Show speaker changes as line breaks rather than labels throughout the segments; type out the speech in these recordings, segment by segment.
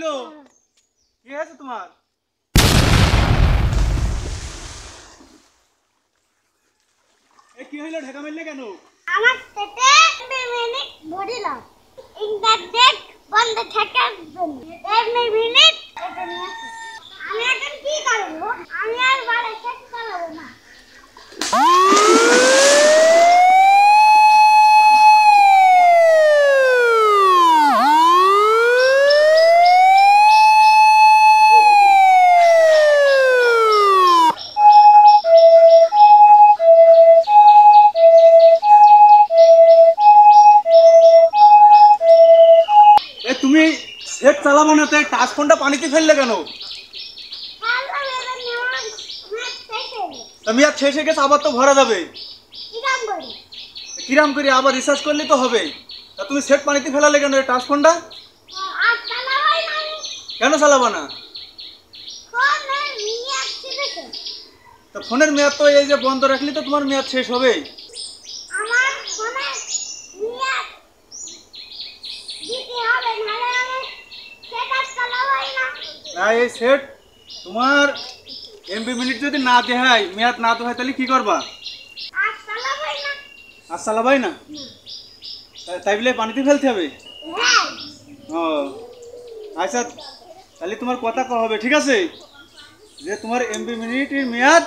গো, কি হয়েছে তোমার? কি হইলো, ঢাকা মারলে কেন?
আমার পেটে 2 মিনিট ভরিলাম ইন্টারনেট বন্ধ থাকার জন্য 2 মিনিট এটা নিয়ে আসো। আমি এখন কি করব? আমি আর বাড়ি থেকে চালাবো না।
তুমি সেট চালাবো না তো টাচ ফোনটা পানিতে ফেললে কেন? তুমি আর শেষে গেছে, আবার তো ভরা যাবে। কিরাম করে আবার রিচার্জ করলে তো হবে। তা তুমি সেট পানিতে ফেলালে কেন টাচ ফোনটা? কেন চালাবো না? তা ফোনের মেয়াদ তো এই যে বন্ধ রাখলে তো তোমার মেয়াদ শেষ হবে। না, এই সেট তোমার এমবি মিনিট যদি না দেখায়, মেয়াদ না দেখায়, তাহলে কি করবা? আর চালাবাই না? তাই বলে পানিতে ফেলতে হবে? ও আচ্ছা, তাহলে তোমার কথা কওয়া হবে, ঠিক আছে? যে তোমার এমবি মিনিটের মেয়াদ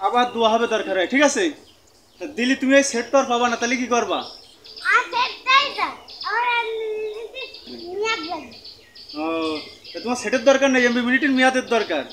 আবার দেওয়া হবে দরকার হয়, ঠিক আছে? তা দিলি তুমি এই সেট তো আর পাবা না, তাহলে কি করবা? ও, তোমার সেটের দরকার নেই, এমবি মিনিটের মেয়াদের দরকার।